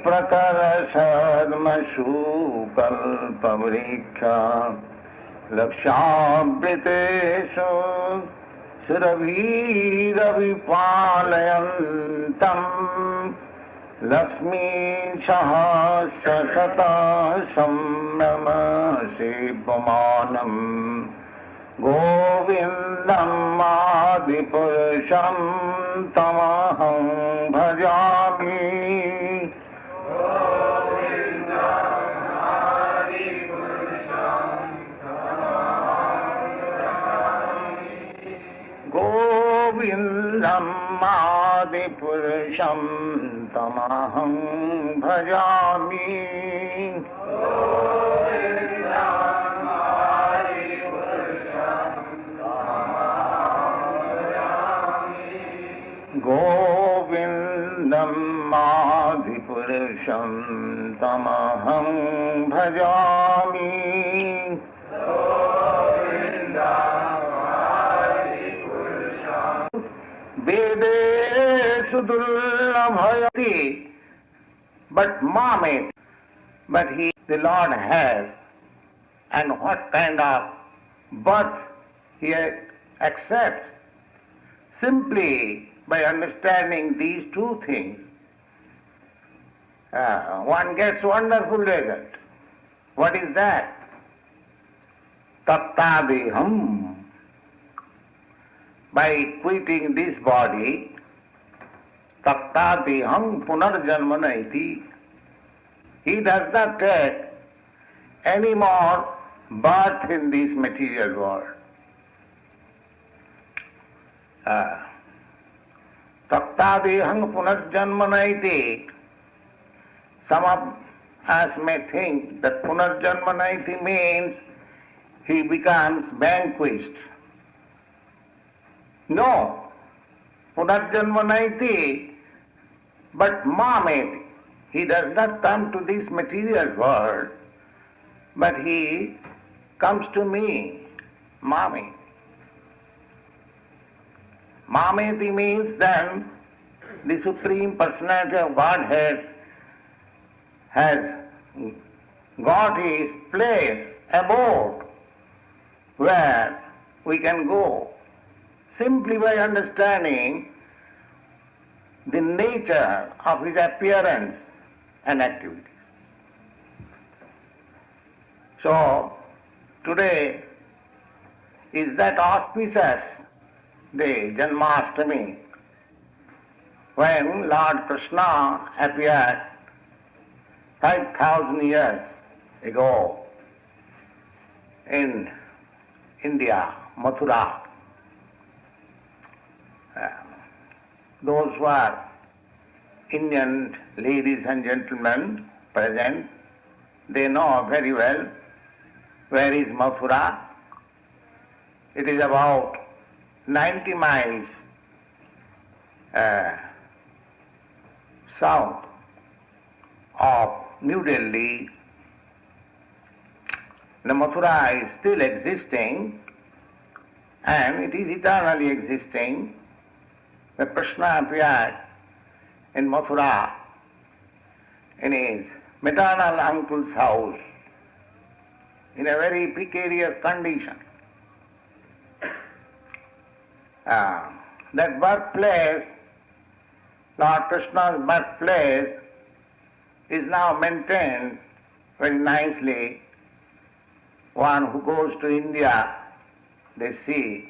प्रकर्षद्मशूकल्पवृक्षा लक्षावृतेषु सुरभिरविपालयन्तम् Lakshmi सहस्रशतः संयमसेवमानम् गोविन्दम् आदिपुरुषं तमहं भजामि। गोविन्दम् आदिपुरुषं तमहं भजामि। गोविन्दम् आदिपुरुषं तमहं भजामि। Vedesu dullabhayati, but Mamet, but the Lord has, and what kind of birth he accepts. Simply by understanding these two things, one gets wonderful result. What is that? Tattadeham. By quitting this body, tattadeham punarjanmanaiti, he does not take any more birth in this material world. Tattadeham punarjanmanaiti. Some of us may think that punarjanmanaiti means he becomes vanquished. No, punarjanmanaiti, but Mamet, he does not come to this material world, but he comes to me, Mami. Mameti means then the Supreme Personality of Godhead has got his place, abode, where we can go simply by understanding the nature of his appearance and activities. So, today is that auspicious day, Janmashtami, when Lord Krishna appeared 5,000 years ago in India, Mathura. Those who are Indian ladies and gentlemen present, they know very well where is Mathura. It is about 90 miles south of New Delhi. The Mathura is still existing and it is eternally existing. The Krishna appeared in Mathura in his maternal uncle's house in a very precarious condition. That birthplace, Lord Krishna's birthplace, is now maintained very nicely. One who goes to India, they see.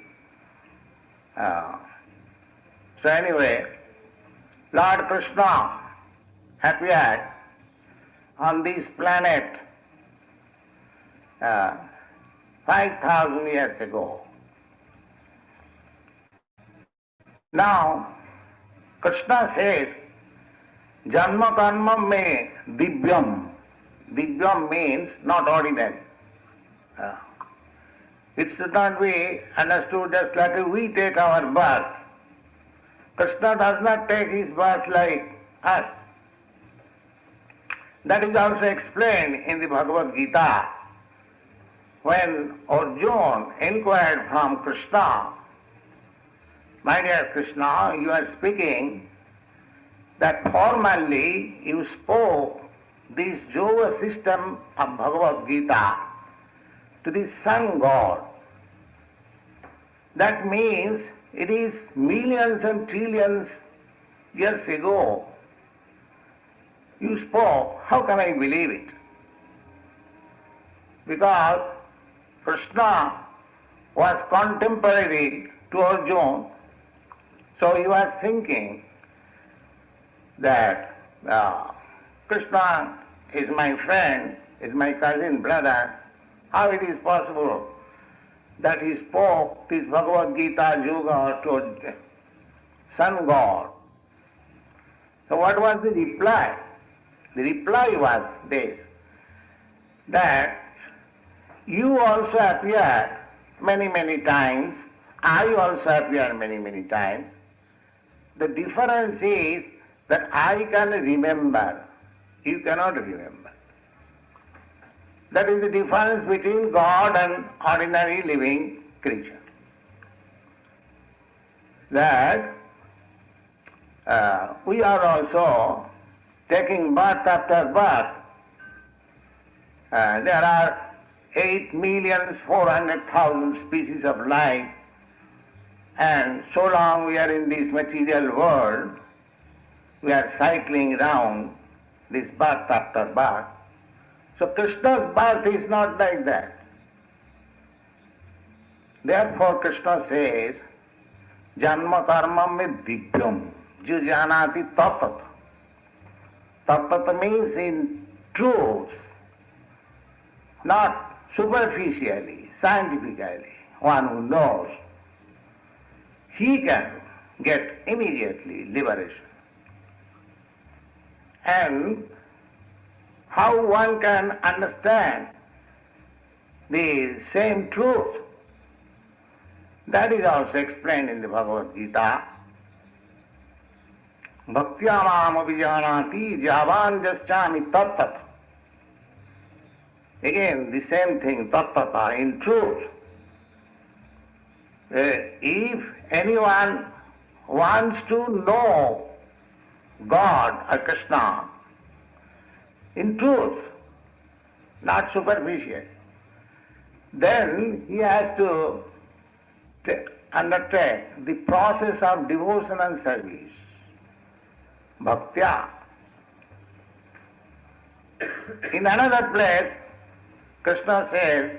So anyway, Lord Krishna appeared on this planet 5,000 years ago. Now, Krishna says, Janma karma me divyam. Divyam means not ordinary. It should not be understood just like we take our birth. Krishna does not take his birth like us. That is also explained in the Bhagavad Gita. When Arjuna inquired from Krishna, "My dear Krishna, you are speaking that formerly you spoke this yoga system of Bhagavad Gita to the sun god. That means it is millions and trillions years ago you spoke. How can I believe it? Because Krishna was contemporary to Arjuna, so he was thinking that Krishna is my friend, is my cousin, brother. How it is possible that he spoke this Bhagavad Gita yoga to sun god? So what was the reply? The reply was this, that you also appeared many, many times, I also appeared many, many times. The difference is that I can remember, you cannot remember. That is the difference between God and ordinary living creature. That we are also taking birth after birth. There are 8,400,000 species of life, and so long we are in this material world, we are cycling around this birth after birth. So Krishna's birth is not like that. Therefore Krishna says, Janma karma me divyam, jujanati tattata. Tattata means in truth, not superficially, scientifically. One who knows, he can get immediately liberation. And how one can understand the same truth, that is also explained in the Bhagavad Gita. Bhaktya mam abhijanati javan jaschami tattat. Again, the same thing, tattata, in truth. If anyone wants to know God or Krishna in truth, not superficial, then he has to undertake the process of devotion and service, bhaktya. In another place, Krishna says,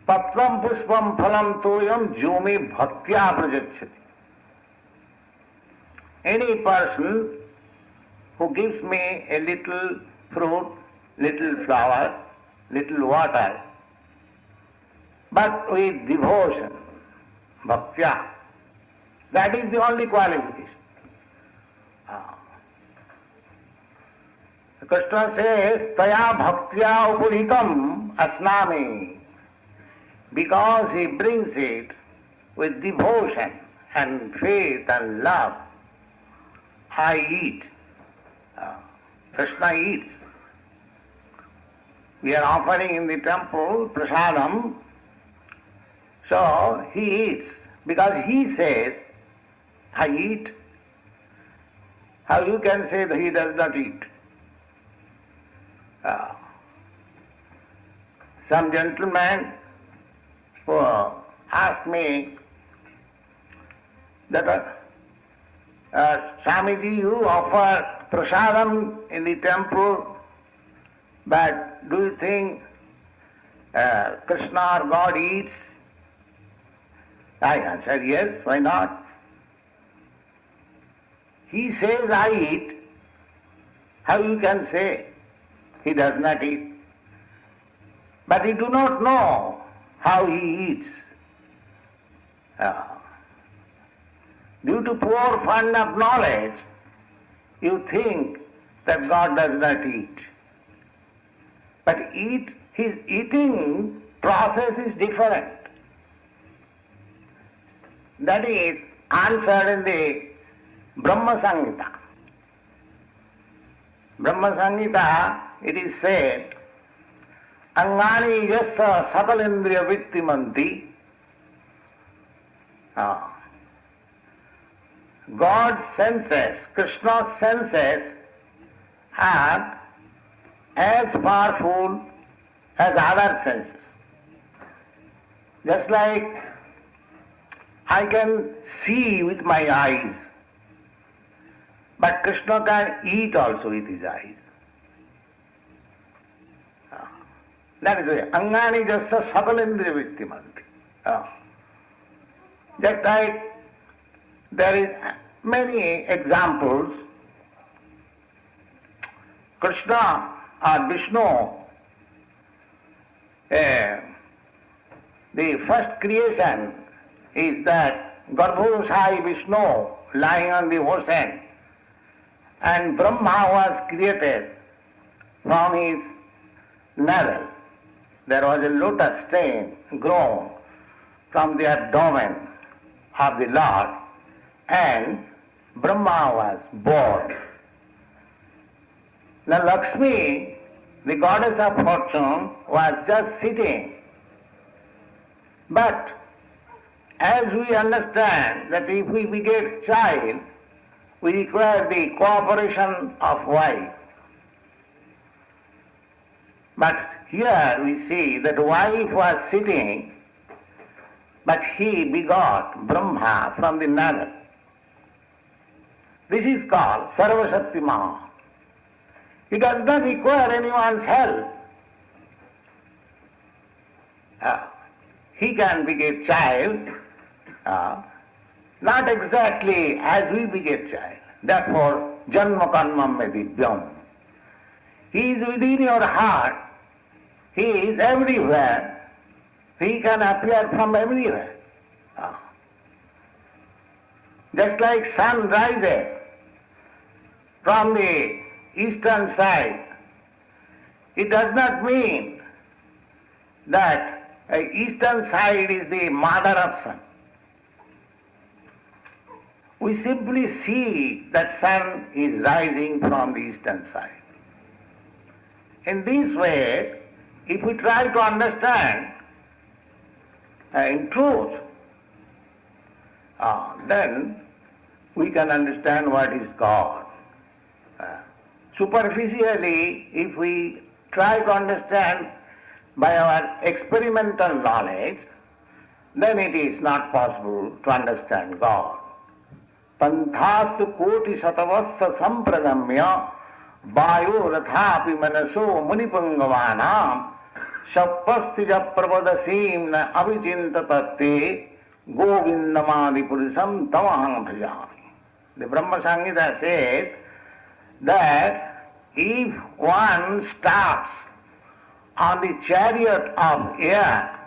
patram pushpam phalam toyam jumi bhaktya prajachyati. Any person who gives me a little fruit, little flower, little water, but with devotion, bhaktya, that is the only qualification. Krishna says, taya bhaktya upuritam asnami, because he brings it with devotion and faith and love. I eat. Krishna eats. We are offering in the temple prasadam, so he eats, because he says, I eat. How you can say that he does not eat? Some gentleman who asked me that Swamiji, you offer prasadam in the temple, but do you think Krishna or God eats? I answered, yes, why not? He says, I eat. How you can say he does not eat? But you do not know how he eats. Due to poor fund of knowledge, you think that God does not eat. But his eating process is different. That is answered in the Brahma Samhita. Brahma Samhita, it is said, Angani yassa sakalendriya vittimanti. God's senses, Krishna's senses are as powerful as other senses. Just like I can see with my eyes, but Krishna can eat also with his eyes. That is it. Angani jasya sakalendriya vittimanti. Just like there is many examples. Krishna or Vishnu, the first creation is that Garbhosai Vishnu lying on the ocean, and Brahma was created from his navel. There was a lotus stem grown from the abdomen of the Lord, and Brahma was born. Now Lakshmi, the goddess of fortune, was just sitting. But as we understand that if we beget child, we require the cooperation of wife. But here we see that wife was sitting, but he begot Brahma from the navel. This is called Sarvashaktiman. He does not require anyone's help. He can beget child, not exactly as we beget child. Therefore, Janmashtami me divyam. He is within your heart. He is everywhere. He can appear from everywhere. Just like sun rises from the eastern side, it does not mean that eastern side is the mother of sun. We simply see that sun is rising from the eastern side. In this way, if we try to understand in truth, then we can understand what is God. Superficially, if we try to understand by our experimental knowledge, then it is not possible to understand God. Panthastu koti satavassa sampragamya vayu rathapi manaso munipangavana shappastija pravadasim na avichintatate govindamadi purisam tamaham bhajami. The Brahma Samhita says that if one stops on the chariot of air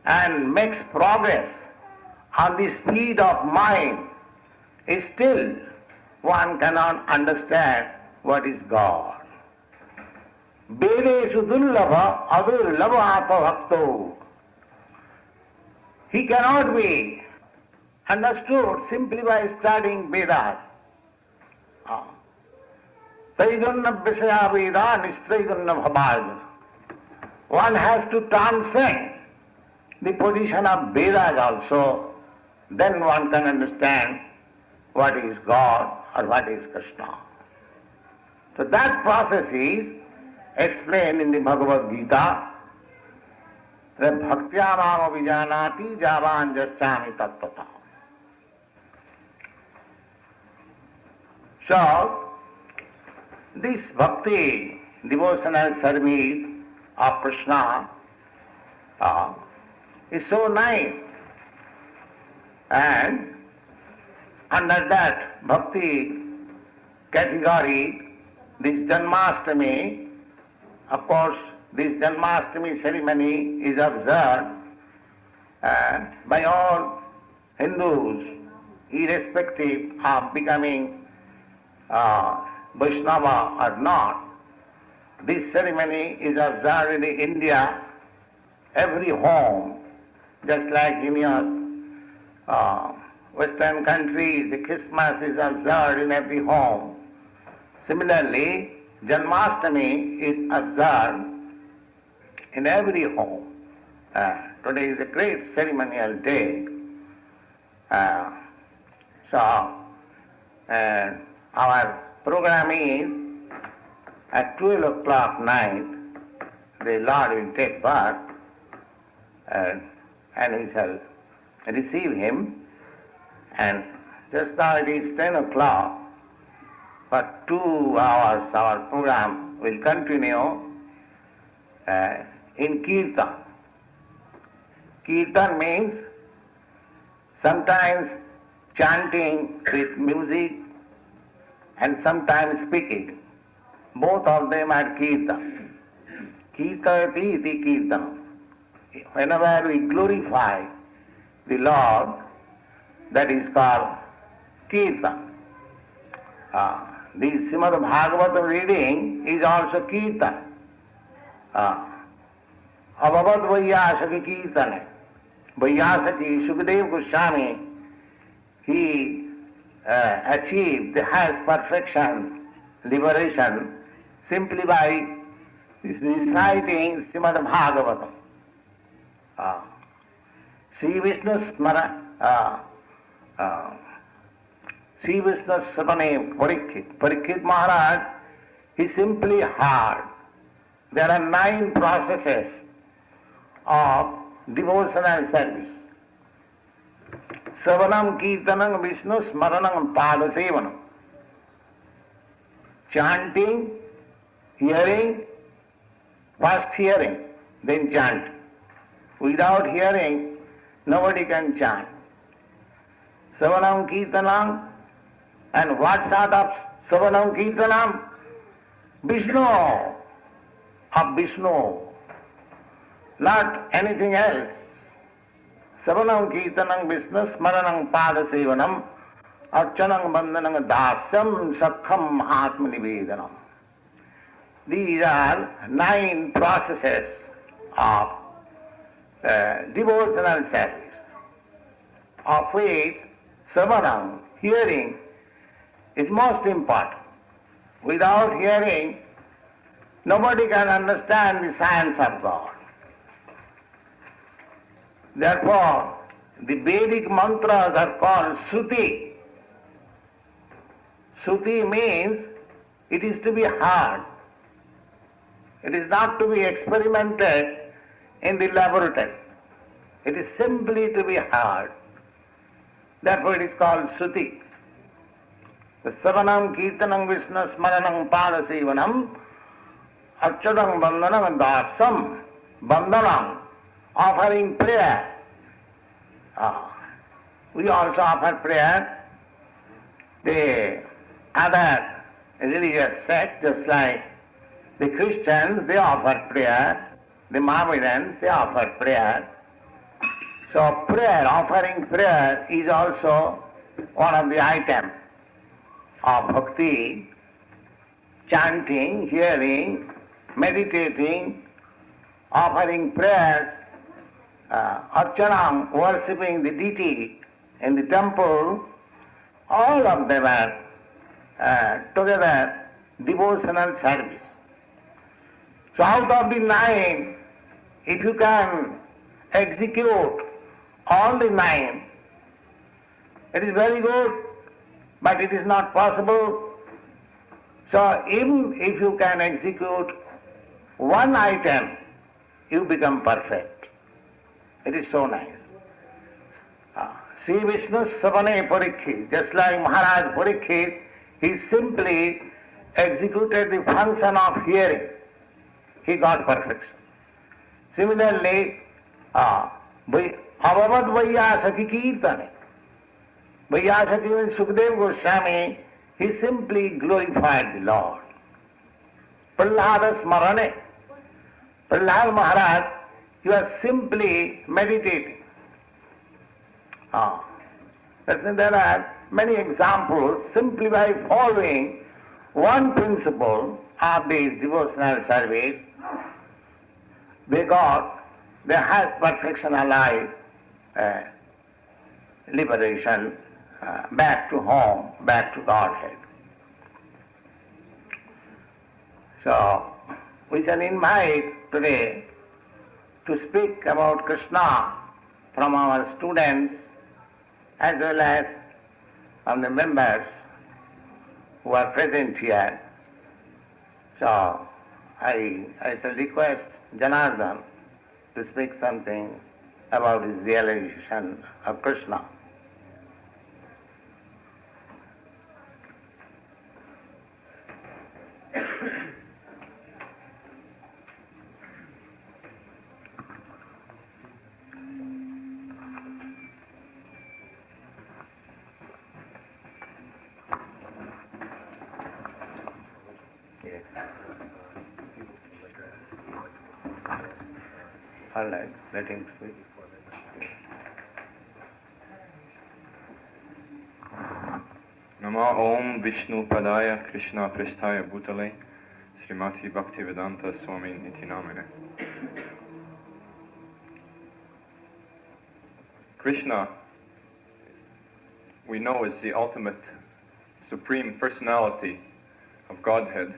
and makes progress on the speed of mind, still one cannot understand what is God. Vedeshu dullabha adurlabha bhakto. He cannot be understood simply by studying Vedas. Traigunna Visaya Veda Nistraigunna Bhavāja. One has to transcend the position of Vedas also, then one can understand what is God or what is Krishna. So that process is explained in the Bhagavad Gita, that bhaktya mama vijanati javan jaschami tattva. So, this bhakti, devotional service of Krishna is so nice, and under that bhakti category, this Janmashtami, of course, this Janmashtami ceremony is observed by all Hindus, irrespective of becoming Vaishnava or not. This ceremony is observed in India, every home, just like in your Western countries, the Christmas is observed in every home. Similarly, Janmashtami is observed in every home. Today is a great ceremonial day. So, our program is at 12 o'clock night, the Lord will take birth and we shall receive him. And just now it is 10 o'clock. For 2 hours our program will continue in Kirtan. Kirtan means sometimes chanting with music and sometimes speaking. Both of them are Kirtan. Kirtayati iti Kirtan. Whenever we glorify the Lord, that is called Kirtan. The Srimad Bhagavatam reading is also Kirtan. Abhavad Vaiyasaki Kirtana. Vaiyasaki Sukadeva Goswami, he achieved the highest perfection, liberation, simply by reciting Srimad Bhagavatam. Sri Vishnu Smara, Sri Vishnu Savane Parikshit. Parikshit Maharaj, he simply heard. There are 9 processes of devotional service. Savanam Kirtanam Vishnu Smaranam Padasevanam. Chanting, hearing, first hearing, then chant. Without hearing, nobody can chant. Savanam Kirtanam, and what sort of Savanam Kirtanam? Vishnu, of Vishnu, not anything else. Savanam Kirtanam Vishnu Smaranam Padasevanam Archanam Bandhanam Dasyam Sakham Atmanivedanam. These are 9 processes of devotional service, of which Savanam, hearing, is most important. Without hearing, nobody can understand the science of God. Therefore, the Vedic mantras are called Shruti. Shruti means it is to be heard. It is not to be experimented in the laboratory. It is simply to be heard. Therefore it is called Shruti. The Savanam Kirtanam Vishnu Smaranam Padasevanam Archadam Bandhanam and Dasam Bandhanam, offering prayer. We also offer prayer. The other religious sect, just like the Christians, they offer prayer. The Mohammedans, they offer prayer. So prayer, offering prayer is also one of the items of bhakti. Chanting, hearing, meditating, offering prayers, archanam, worshipping the deity in the temple, all of them are together devotional service. So out of the 9, if you can execute all the 9, it is very good, but it is not possible. So even if you can execute one item, you become perfect. It is so nice. Sri Vishnu Savane Parikshit, just like Maharaj Parikshit, he simply executed the function of hearing. He got perfection. Similarly, Abhavad Vaiyasaki Kirtane. Vaiyasaki means Sukadeva Goswami, he simply glorified the Lord. Prahlada Smarane. Prahlad Maharaj, he was simply meditating. There are many examples simply by following one principle of this devotional service. They got their highest perfection alive, liberation, back to home, back to Godhead. So, we shall invite today to speak about Krishna from our students as well as from the members who are present here. So I shall request Janardhan to speak something about his realization of Krishna. All right, let him speak. Nama Om Vishnu Padaya Krishna Prasthaya Bhutale Srimati Bhaktivedanta Swami Niti Namine. Krishna, we know, is the ultimate supreme personality of Godhead.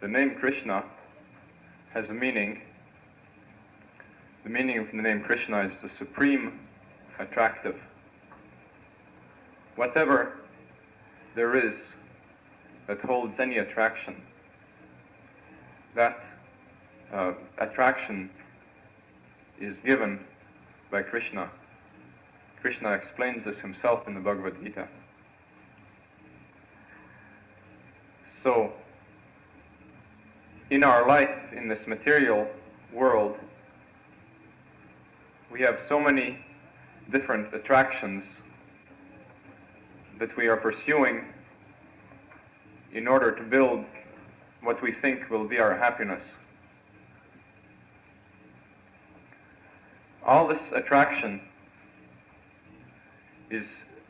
The name Krishna has a meaning. The meaning of the name Krishna is the supreme attractive. Whatever there is that holds any attraction, that attraction is given by Krishna. Krishna explains this himself in the Bhagavad Gita. So, in our life, in this material world, we have so many different attractions that we are pursuing in order to build what we think will be our happiness. All this attraction is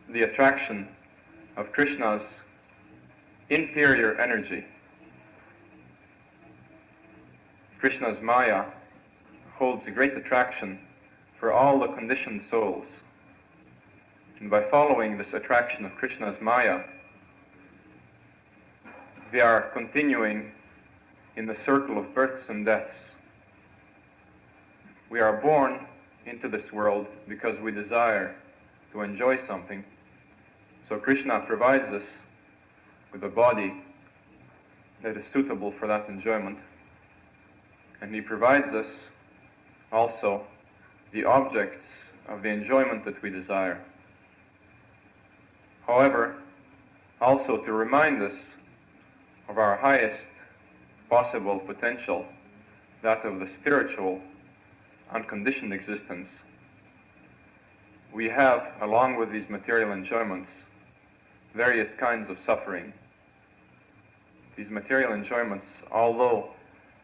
the attraction of Krishna's inferior energy. Krishna's Maya holds a great attraction for all the conditioned souls. And by following this attraction of Krishna's Maya, they are continuing in the circle of births and deaths. We are born into this world because we desire to enjoy something. So Krishna provides us with a body that is suitable for that enjoyment. And he provides us also the objects of the enjoyment that we desire. However, also to remind us of our highest possible potential, that of the spiritual, unconditioned existence, we have, along with these material enjoyments, various kinds of suffering. These material enjoyments, although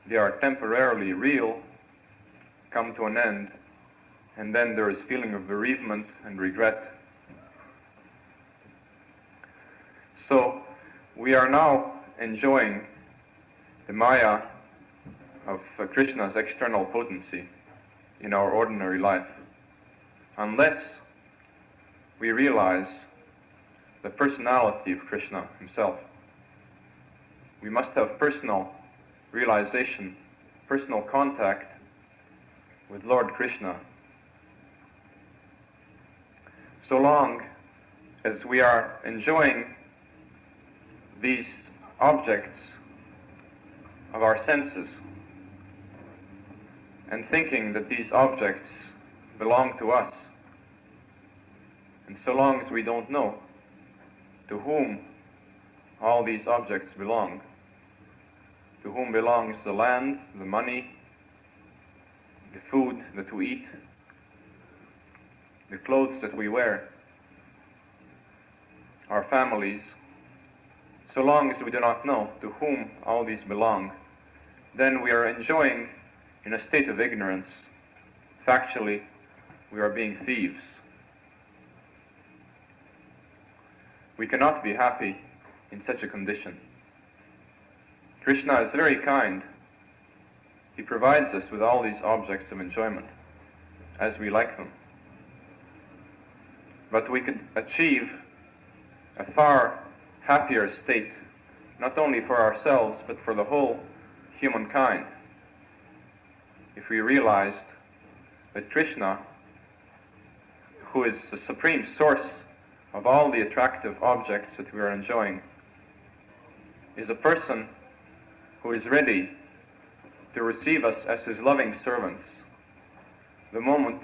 they are temporarily real, come to an end, and then there is feeling of bereavement and regret. So, we are now enjoying the Maya of Krishna's external potency in our ordinary life, unless we realize the personality of Krishna himself. We must have personal realization, personal contact with Lord Krishna. So long as we are enjoying these objects of our senses and thinking that these objects belong to us, and so long as we don't know to whom all these objects belong, to whom belongs the land, the money, the food that we eat, the clothes that we wear, our families, so long as we do not know to whom all these belong, then we are enjoying in a state of ignorance. Factually, we are being thieves. We cannot be happy in such a condition. Krishna is very kind. He provides us with all these objects of enjoyment as we like them. But we could achieve a far happier state, not only for ourselves, but for the whole humankind, if we realized that Krishna, who is the supreme source of all the attractive objects that we are enjoying is a person who is ready to receive us as his loving servants the moment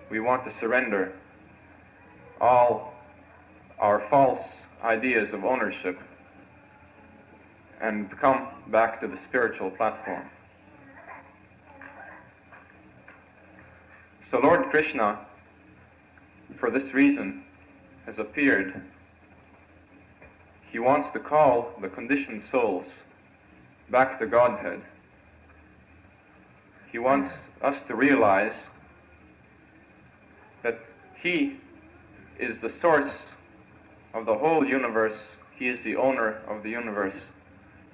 we want to surrender all our false ideas of ownership and come back to the spiritual platform. So Lord Krishna, for this reason, has appeared. He wants to call the conditioned souls back to Godhead. He wants us to realize that He is the source of the whole universe. He is the owner of the universe.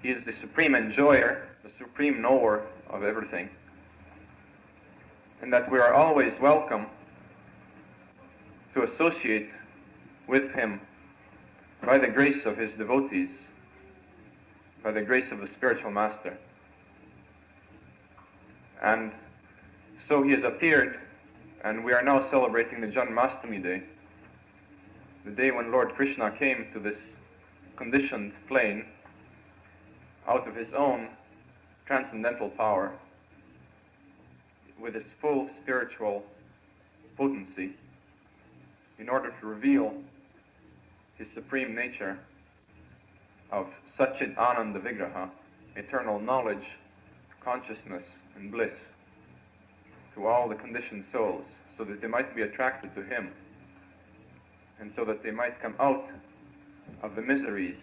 He is the supreme enjoyer, the supreme knower of everything. And that we are always welcome to associate with Him by the grace of His devotees, by the grace of the spiritual master. And so He has appeared, and we are now celebrating the Janmashtami day, the day when Lord Krishna came to this conditioned plane out of His own transcendental power, with His full spiritual potency, in order to reveal His supreme nature of Satchit Ananda Vigraha, eternal knowledge, consciousness, and bliss, to all the conditioned souls, so that they might be attracted to Him, and so that they might come out of the miseries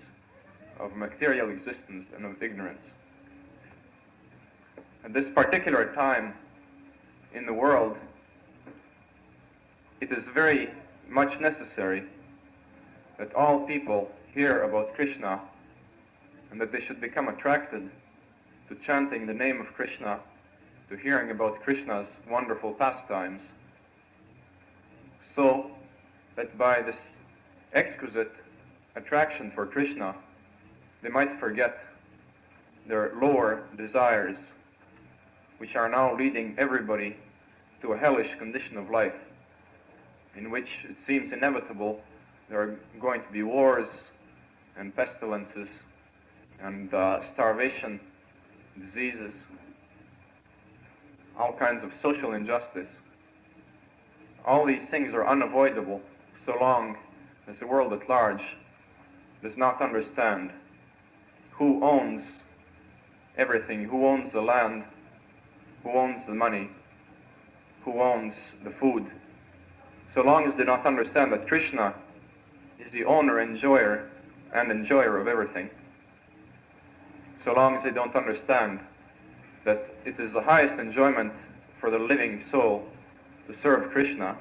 of material existence and of ignorance. At this particular time in the world, it is very much necessary that all people hear about Krishna, and that they should become attracted to chanting the name of Krishna, to hearing about Krishna's wonderful pastimes, so that by this exquisite attraction for Krishna, they might forget their lower desires, which are now leading everybody to a hellish condition of life, in which it seems inevitable there are going to be wars and pestilences and starvation, diseases, all kinds of social injustice. All these things are unavoidable so long as the world at large does not understand who owns everything, who owns the land, who owns the money, who owns the food. So long as they don't understand that Krishna is the owner, enjoyer, and enjoyer of everything, so long as they don't understand that it is the highest enjoyment for the living soul to serve Krishna,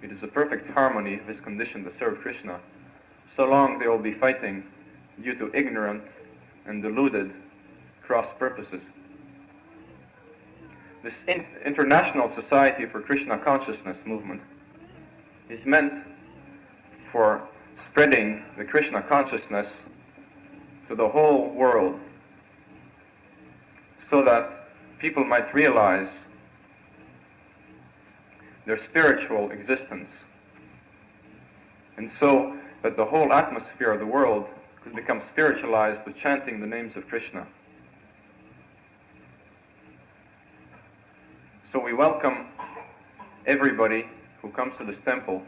it is a perfect harmony of his condition to serve Krishna, so long they will be fighting due to ignorant and deluded cross purposes. This International Society for Krishna Consciousness movement is meant for spreading the Krishna consciousness to the whole world, so that people might realize their spiritual existence, and so that the whole atmosphere of the world could become spiritualized with chanting the names of Krishna. So we welcome everybody who comes to this temple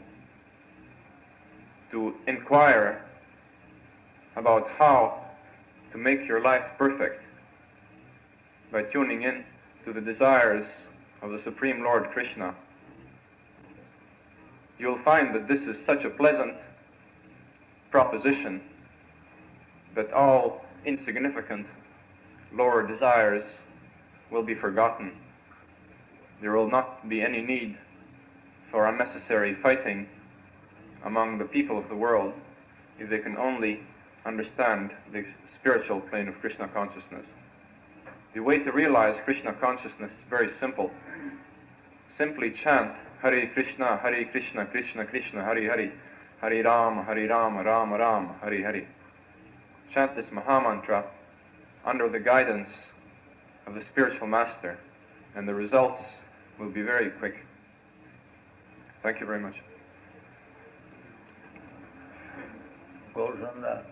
to inquire about how to make your life perfect by tuning in to the desires of the Supreme Lord Krishna. You'll find that this is such a pleasant proposition that all insignificant lower desires will be forgotten. There will not be any need for unnecessary fighting among the people of the world if they can only understand the spiritual plane of Krishna consciousness. The way to realize Krishna consciousness is very simple. Simply chant Hare Krishna, Krishna Krishna, Hare Hare, Hare Rama, Rama Rama, Hare Hare. Chant this Mahamantra under the guidance of the spiritual master, and the results will be very quick. Thank you very much. Gaurasundar.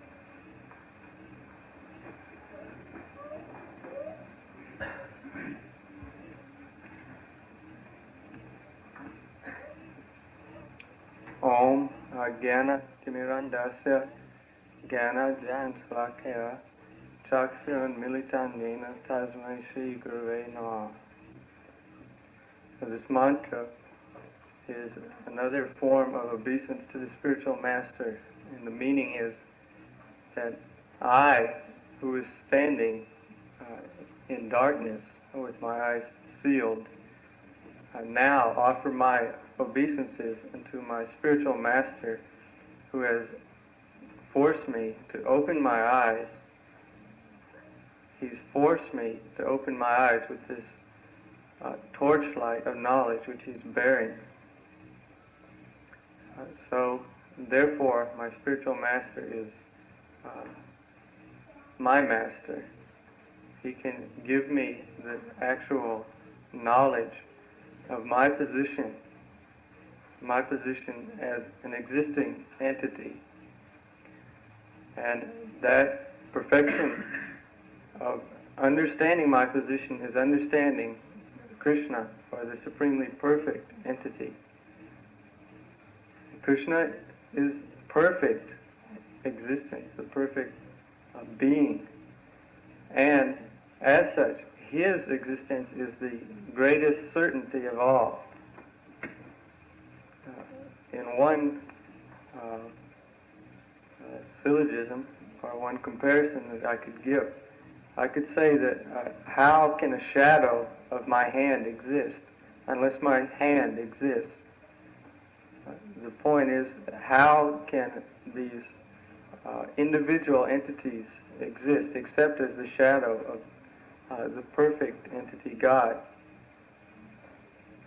Om Jnana Timirandasya Jnana Janslakaya Chakshun Militandena Tasmai Shri Gurave Namah. So this mantra is another form of obeisance to the spiritual master, and the meaning is that I, who is standing in darkness with my eyes sealed, now offer my obeisances unto my spiritual master, who has forced me to open my eyes. He's forced me to open my eyes with this torchlight of knowledge which he's bearing. So, therefore, my spiritual master is my master. He can give me the actual knowledge of my position as an existing entity. And that perfection of understanding my position is understanding Krishna, or the supremely perfect entity. Krishna is perfect existence, the perfect being. And as such, his existence is the greatest certainty of all. In one syllogism, or one comparison that I could give, I could say that how can a shadow of my hand exist unless my hand exists? The point is, how can these individual entities exist except as the shadow of the perfect entity God?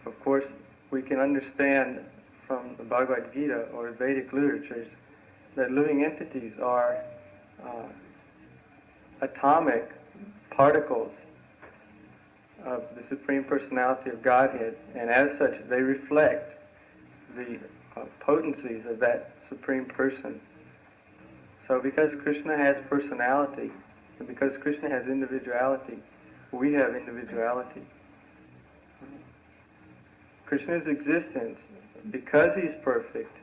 Of course, we can understand from the Bhagavad Gita or Vedic literatures that living entities are atomic particles of the Supreme Personality of Godhead, and as such they reflect the potencies of that Supreme Person. So because Krishna has personality, and because Krishna has individuality, we have individuality. Krishna's existence, because he's perfect,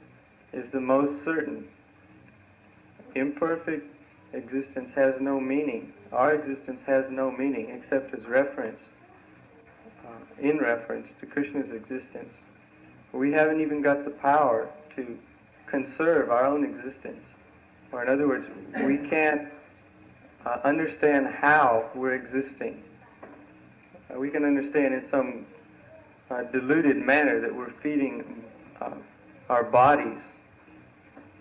is the most certain. Imperfect existence has no meaning. Our existence has no meaning except as reference, in reference to Krishna's existence. We haven't even got the power to conserve our own existence. Or in other words, we can't understand how we're existing. We can understand in some diluted manner that we're feeding our bodies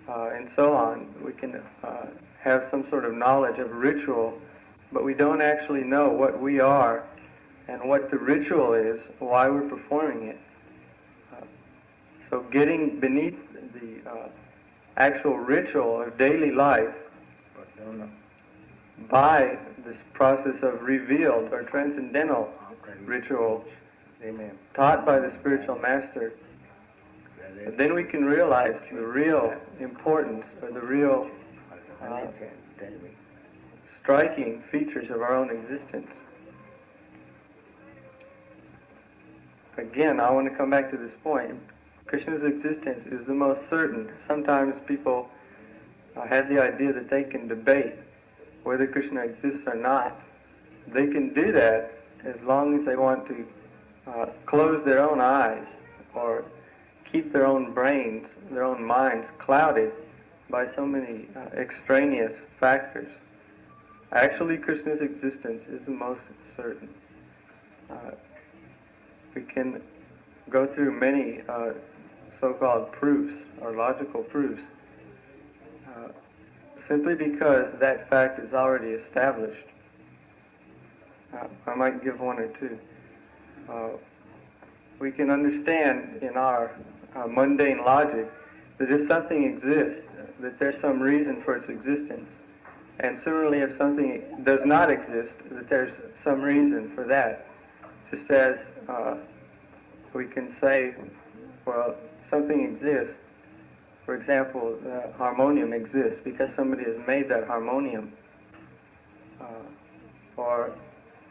and so on. We can have some sort of knowledge of ritual, but we don't actually know what we are and what the ritual is, why we're performing it. So getting beneath the actual ritual of daily life by this process of revealed or transcendental ritual taught by the spiritual master, then we can realize the real importance or the real striking features of our own existence. Again, I want to come back to this point. Krishna's existence is the most certain. Sometimes people have the idea that they can debate whether Krishna exists or not. They can do that as long as they want to close their own eyes or keep their own brains, their own minds clouded by so many extraneous factors. Actually, Krishna's existence is the most certain. We can go through many so-called proofs or logical proofs simply because that fact is already established. I might give one or two. We can understand in our mundane logic that if something exists, that there's some reason for its existence. And similarly, if something does not exist, that there's some reason for that. Just as we can say, well, something exists For example, the harmonium exists because somebody has made that harmonium. Or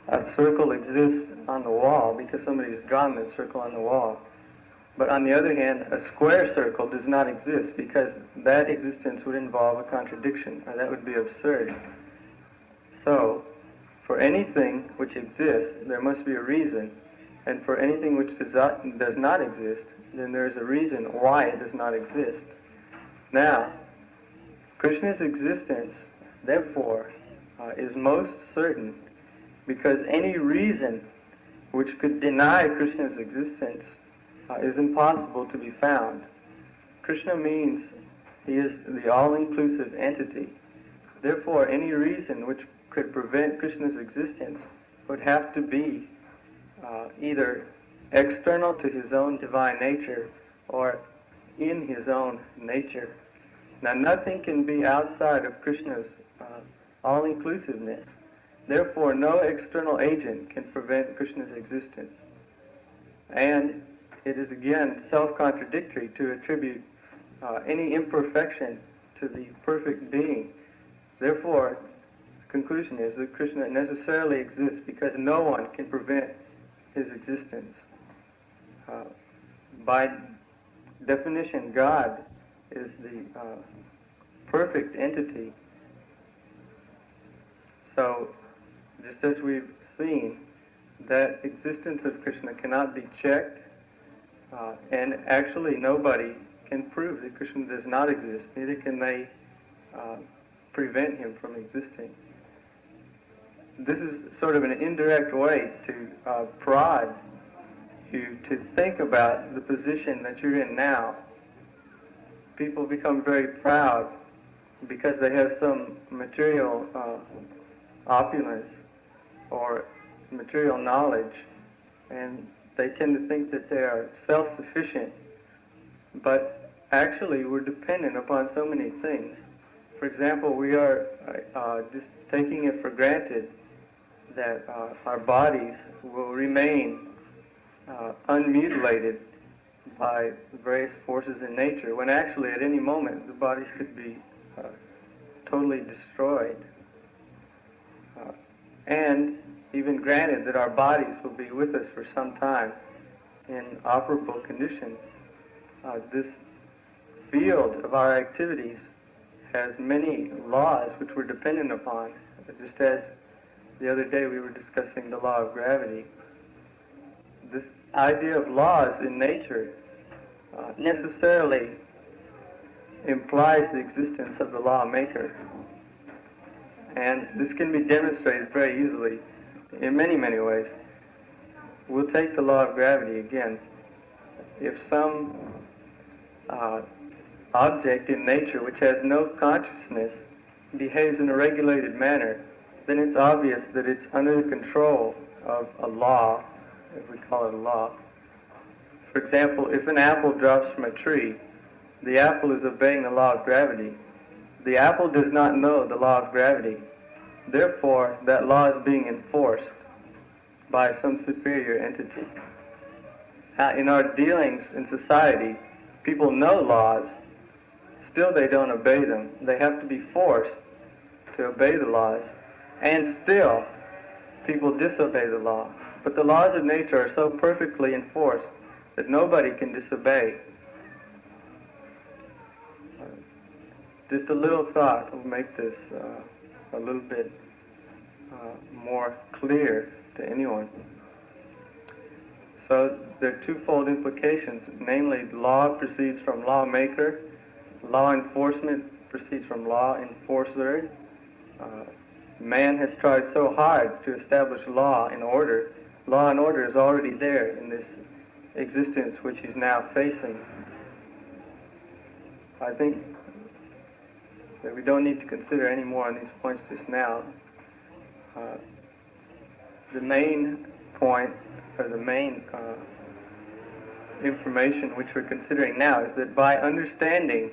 a circle exists on the wall because somebody has drawn that circle on the wall. But on the other hand, a square circle does not exist because that existence would involve a contradiction, or that would be absurd. So, for anything which exists, there must be a reason. And for anything which does not exist, then there is a reason why it does not exist. Now, Krishna's existence, therefore, is most certain because any reason which could deny Krishna's existence is impossible to be found. Krishna means he is the all-inclusive entity. Therefore, any reason which could prevent Krishna's existence would have to be either external to his own divine nature or in his own nature. Now, nothing can be outside of Krishna's all-inclusiveness. Therefore, no external agent can prevent Krishna's existence. And it is again self-contradictory to attribute any imperfection to the perfect being. Therefore, the conclusion is that Krishna necessarily exists because no one can prevent his existence. By definition, God is the perfect entity. So, just as we've seen, that existence of Krishna cannot be checked, and actually nobody can prove that Krishna does not exist, neither can they prevent him from existing. This is sort of an indirect way to prod you to think about the position that you're in now. People become very proud because they have some material opulence or material knowledge, and they tend to think that they are self-sufficient. But actually, we're dependent upon so many things. For example, we are just taking it for granted that our bodies will remain unmutilated by various forces in nature, when actually at any moment the bodies could be totally destroyed. And even granted that our bodies will be with us for some time in operable condition, this field of our activities has many laws which we're dependent upon, just as the other day we were discussing the law of gravity. This idea of laws in nature necessarily implies the existence of the Lawmaker. And this can be demonstrated very easily in many, many ways. We'll take the law of gravity again. If some object in nature which has no consciousness behaves in a regulated manner, then it's obvious that it's under the control of a law, if we call it a law. For example, if an apple drops from a tree, the apple is obeying the law of gravity. The apple does not know the law of gravity. Therefore, that law is being enforced by some superior entity. In our dealings in society, people know laws, still they don't obey them. They have to be forced to obey the laws, and still people disobey the law. But the laws of nature are so perfectly enforced that nobody can disobey. Just a little thought will make this a little bit more clear to anyone. So there are twofold implications, namely law proceeds from Lawmaker, law enforcement proceeds from law enforcer. Man has tried so hard to establish law and order. Law and order is already there in this existence which he's now facing. I think that we don't need to consider any more on these points just now. The main point, or the main information which we're considering now, is that by understanding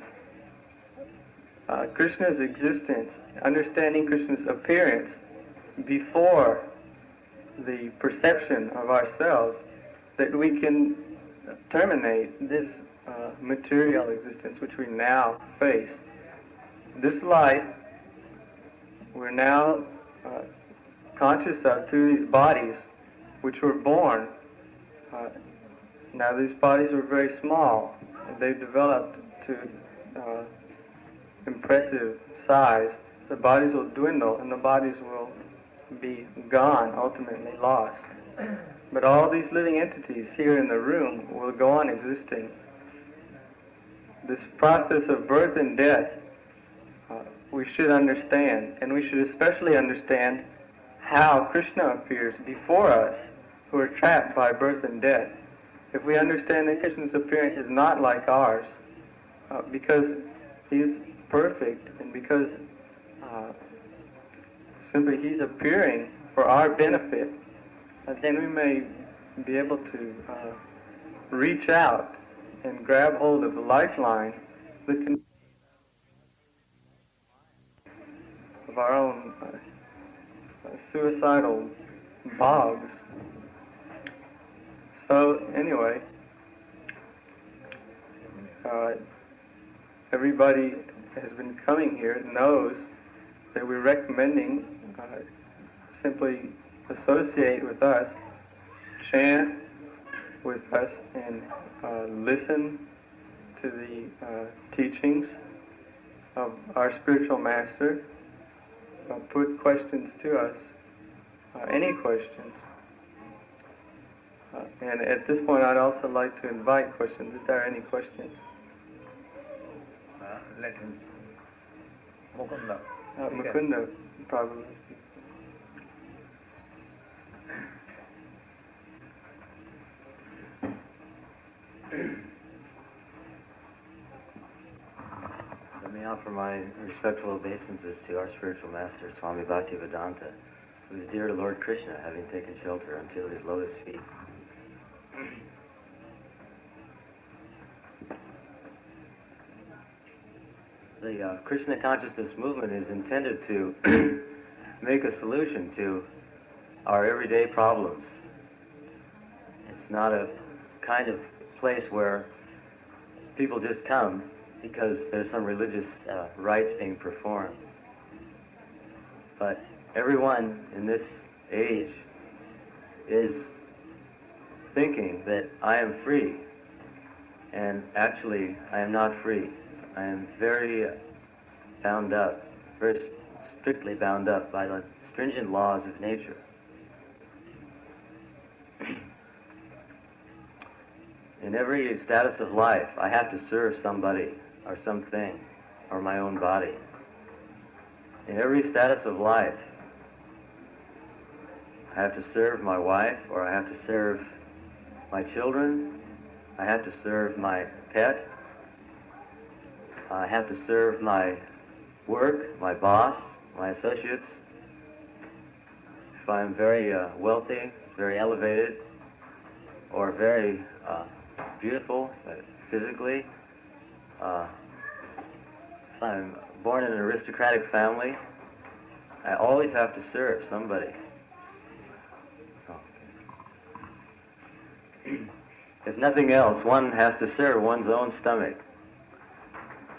Krishna's existence, understanding Krishna's appearance before the perception of ourselves, that we can terminate this material existence which we now face. This life we're now conscious of through these bodies which were born. Now these bodies were very small, and they've developed to impressive size. The bodies will dwindle and the bodies will be gone, ultimately lost. But all these living entities here in the room will go on existing. This process of birth and death we should understand, and we should especially understand how Krishna appears before us who are trapped by birth and death. If we understand that Krishna's appearance is not like ours, because he's perfect and because simply he's appearing for our benefit, then we may be able to reach out and grab hold of the lifeline that can of our own suicidal bogs. So anyway, everybody has been coming here knows that we're recommending simply associate with us, chant with us, and listen to the teachings of our spiritual master. Put questions to us, any questions. And at this point, I'd also like to invite questions. Is there any questions? Let him. Mukunda. Mukunda probably speak. Let me offer my respectful obeisances to our spiritual master, Swami Bhaktivedanta, who is dear to Lord Krishna, having taken shelter until his lotus feet. The Krishna consciousness movement is intended to make a solution to our everyday problems. It's not a kind of place where people just come because there's some religious rites being performed. But everyone in this age is thinking that I am free, and actually I am not free. I am very bound up, very strictly bound up by the stringent laws of nature. In every status of life, I have to serve somebody or something or my own body. In every status of life, I have to serve my wife, or I have to serve my children, I have to serve my pet, I have to serve my work, my boss, my associates. If I'm very wealthy, very elevated, or very beautiful physically, if I'm born in an aristocratic family, I always have to serve somebody. If nothing else, one has to serve one's own stomach.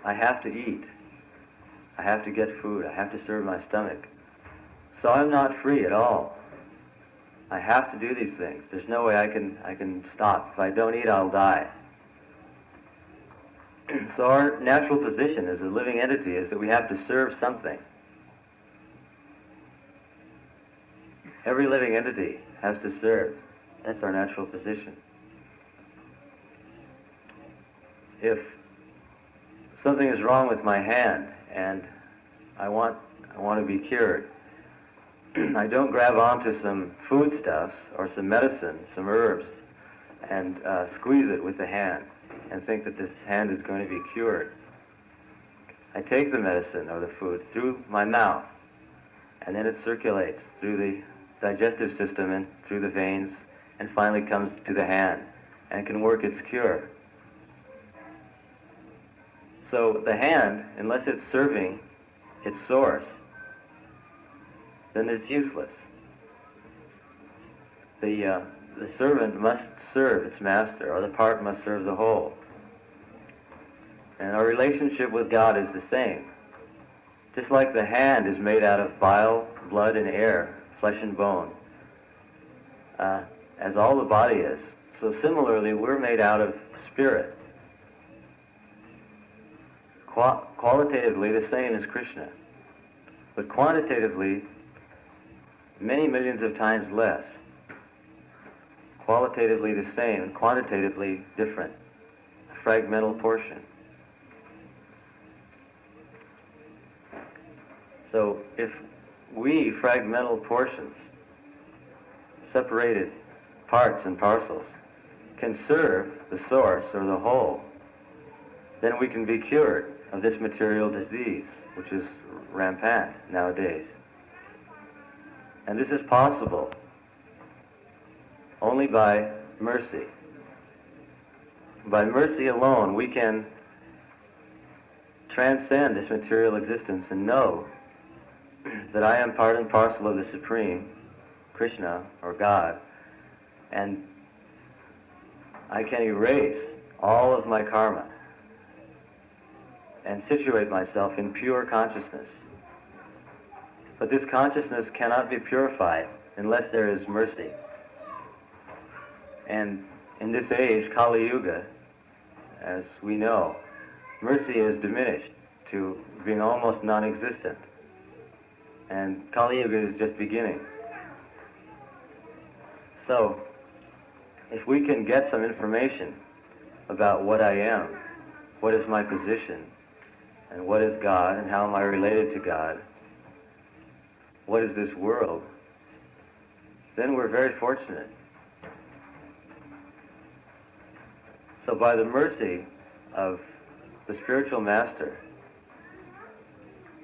I have to eat. I have to get food. I have to serve my stomach. So I'm not free at all. I have to do these things. There's no way I can stop. If I don't eat, I'll die. So our natural position as a living entity is that we have to serve something. Every living entity has to serve. That's our natural position. If something is wrong with my hand and I want to be cured, I don't grab onto some foodstuffs or some medicine, some herbs, and squeeze it with the hand and think that this hand is going to be cured. I take the medicine or the food through my mouth, and then it circulates through the digestive system and through the veins, and finally comes to the hand, and it can work its cure. So the hand, unless it's serving its source, then it's useless. The servant must serve its master, or the part must serve the whole. And our relationship with God is the same. Just like the hand is made out of bile, blood, and air, flesh and bone, as all the body is, so similarly we're made out of spirit. Qualitatively the same as Krishna, but quantitatively many millions of times less. Qualitatively the same and quantitatively different, a fragmental portion. So if we fragmental portions, separated parts and parcels, can serve the source or the whole, then we can be cured of this material disease, which is rampant nowadays. And this is possible only by mercy. By mercy alone, we can transcend this material existence and know that I am part and parcel of the Supreme, Krishna, or God, and I can erase all of my karma and situate myself in pure consciousness. But this consciousness cannot be purified unless there is mercy. And in this age, Kali Yuga, as we know, mercy is diminished to being almost non-existent. And Kali Yuga is just beginning. So, if we can get some information about what I am, what is my position, and what is God, and how am I related to God, what is this world, then we're very fortunate. So by the mercy of the spiritual master,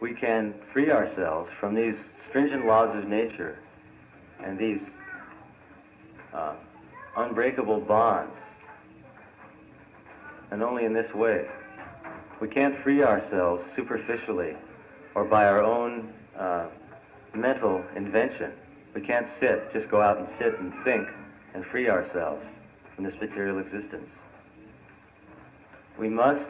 we can free ourselves from these stringent laws of nature and these unbreakable bonds. And only in this way. We can't free ourselves superficially or by our own mental invention. We can't just go out and sit and think and free ourselves from this material existence. We must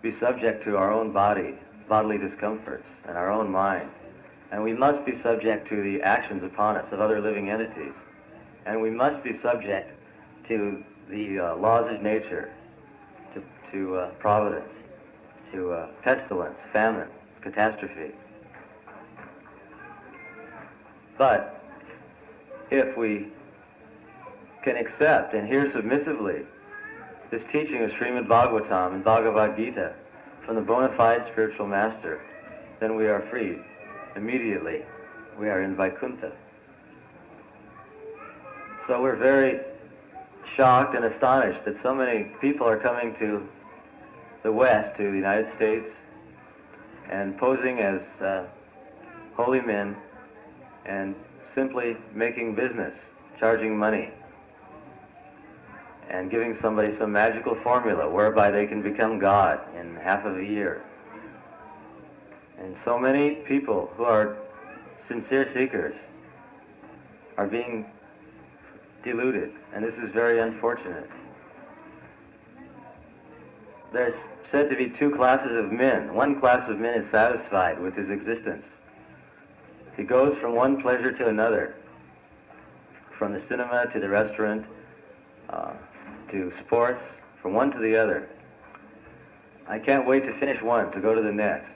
be subject to our own bodily discomforts, and our own mind. And we must be subject to the actions upon us of other living entities. And we must be subject to the laws of nature, to providence, to pestilence, famine, catastrophe. But if we can accept and hear submissively this teaching of Srimad Bhagavatam and Bhagavad Gita from the bona fide spiritual master, then we are freed. Immediately, we are in Vaikuntha. So we're very shocked and astonished that so many people are coming to the West, to the United States, and posing as holy men and simply making business, charging money, and giving somebody some magical formula whereby they can become God in half of a year. And so many people who are sincere seekers are being deluded, and this is very unfortunate. There's said to be two classes of men. One class of men is satisfied with his existence. He goes from one pleasure to another, from the cinema to the restaurant, to sports, from one to the other. I can't wait to finish one, to go to the next.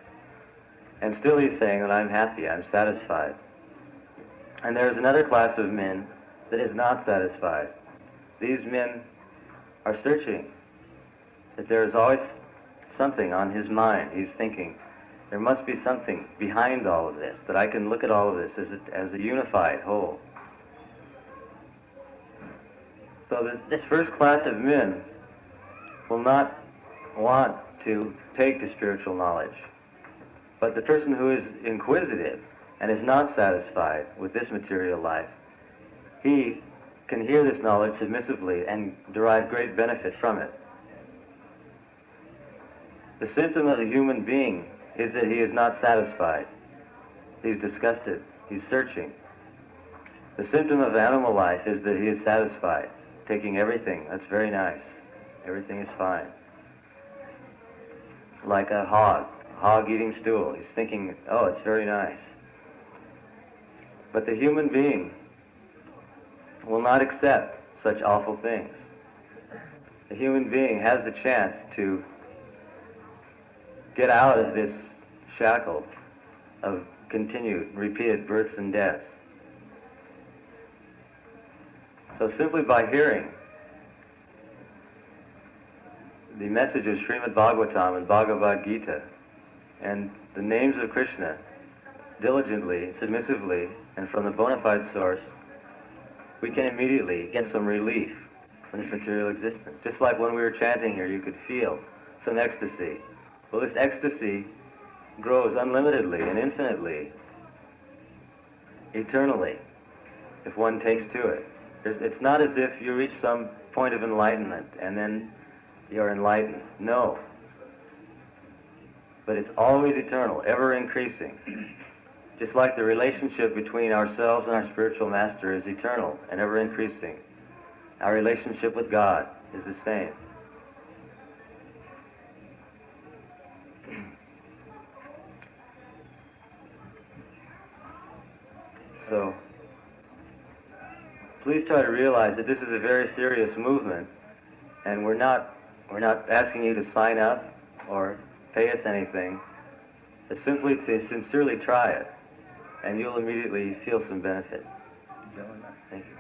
And still he's saying that I'm happy, I'm satisfied. And there's another class of men that is not satisfied. These men are searching, that there is always something on his mind. He's thinking, there must be something behind all of this, that I can look at all of this as a unified whole. So this first class of men will not want to take to spiritual knowledge. But the person who is inquisitive and is not satisfied with this material life, he can hear this knowledge submissively and derive great benefit from it. The symptom of a human being is that he is not satisfied. He's disgusted. He's searching. The symptom of animal life is that he is satisfied, taking everything. That's very nice. Everything is fine. like a hog eating stool. He's thinking, oh, it's very nice. But the human being will not accept such awful things. The human being has the chance to get out of this shackle of continued, repeated births and deaths. So simply by hearing the message of Srimad Bhagavatam and Bhagavad Gita and the names of Krishna diligently, submissively, and from the bona fide source, we can immediately get some relief from this material existence. Just like when we were chanting here, you could feel some ecstasy. Well, this ecstasy grows unlimitedly and infinitely, eternally, if one takes to it. It's not as if you reach some point of enlightenment and then you're enlightened. No. But it's always eternal, ever increasing. Just like the relationship between ourselves and our spiritual master is eternal and ever increasing. Our relationship with God is the same. So, please try to realize that this is a very serious movement, and we're not asking you to sign up or pay us anything. It's simply to sincerely try it, and you'll immediately feel some benefit. Thank you.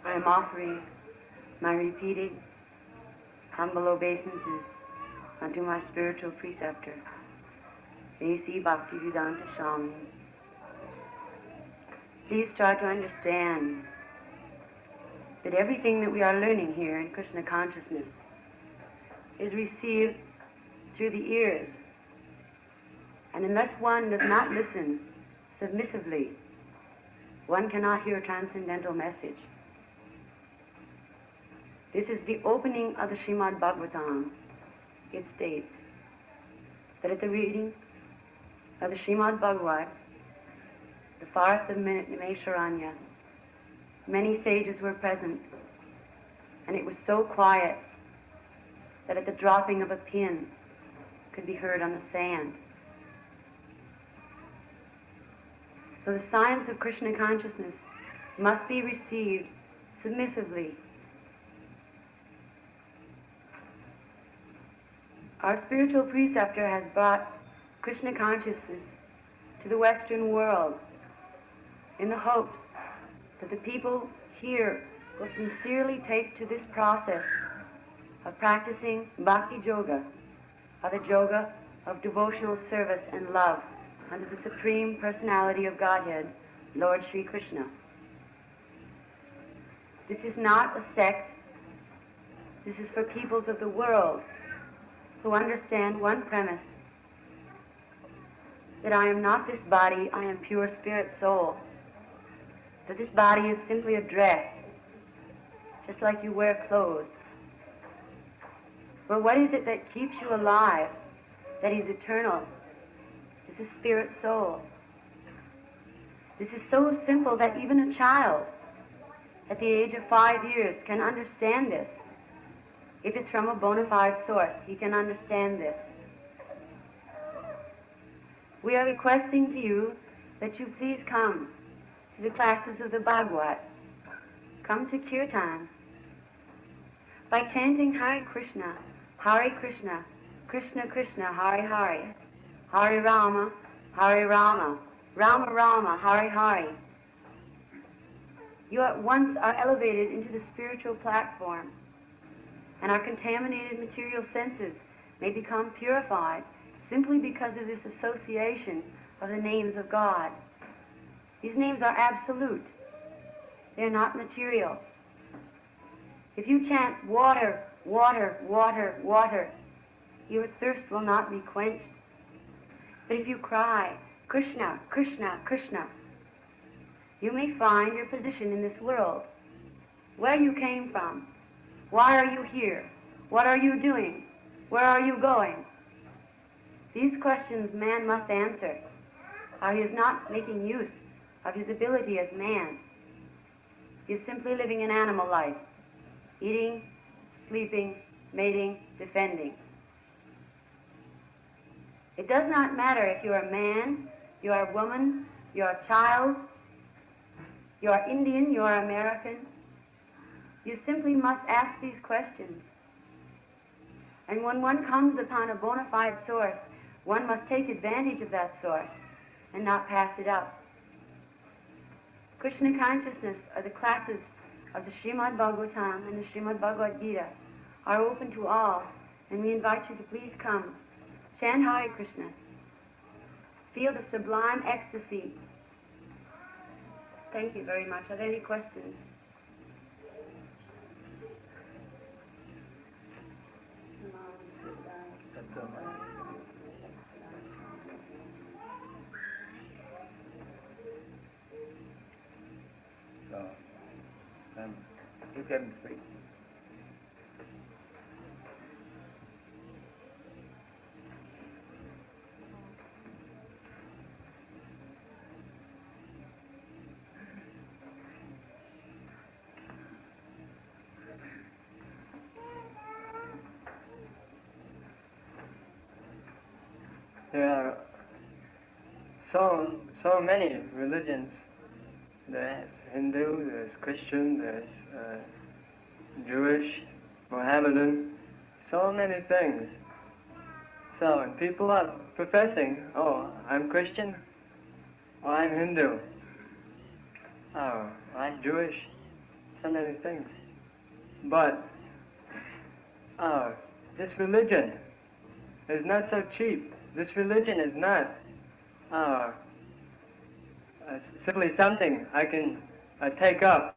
I am offering my repeated humble obeisances unto my spiritual preceptor, A.C. Bhaktivedanta Swami. Please try to understand that everything that we are learning here in Krishna consciousness is received through the ears. And unless one does not listen submissively, one cannot hear transcendental message. This is the opening of the Srimad Bhagavatam. It states that at the reading of the Srimad Bhagavat, the forest of Nimesharanya, many sages were present, and it was so quiet that at the dropping of a pin could be heard on the sand. So the science of Krishna consciousness must be received submissively. Our spiritual preceptor has brought Krishna consciousness to the Western world in the hopes that the people here will sincerely take to this process of practicing bhakti yoga, or the yoga of devotional service and love under the Supreme Personality of Godhead, Lord Sri Krishna. This is not a sect. This is for peoples of the world who understand one premise, that I am not this body, I am pure spirit soul. That this body is simply a dress, just like you wear clothes. But what is it that keeps you alive, that is eternal? This is spirit soul. This is so simple that even a child at the age of 5 years can understand this. If it's from a bona fide source, he can understand this. We are requesting to you that you please come to the classes of the Bhagavad. Come to Kirtan. By chanting Hare Krishna, Krishna Krishna, Hare Hare, Hare Rama, Rama Rama, Hare Hare. You at once are elevated into the spiritual platform, and our contaminated material senses may become purified simply because of this association of the names of God. These names are absolute. They are not material. If you chant water, water, water, water, your thirst will not be quenched. But if you cry, Krishna, Krishna, Krishna, you may find your position in this world. where you came from, why are you here, what are you doing, where are you going? These questions man must answer, or he is not making use of his ability as man. He is simply living an animal life, eating, sleeping, mating, defending. It does not matter if you are a man, you are a woman, you are a child, you are Indian, you are American. You simply must ask these questions. And when one comes upon a bona fide source, one must take advantage of that source and not pass it up. Krishna consciousness, or the classes of the Srimad Bhagavatam and the Srimad Bhagavad Gita, are open to all, and we invite you to please come. Chant Hare Krishna. Feel the sublime ecstasy. Thank you very much. Are there any questions? So, you can speak. There are so many religions. There's Hindu, there's Christian, there's Jewish, Mohammedan, so many things. So when people are professing, oh, I'm Christian, or I'm Hindu, oh, I'm Jewish, so many things. But this religion is not so cheap. This religion is not simply something I can take up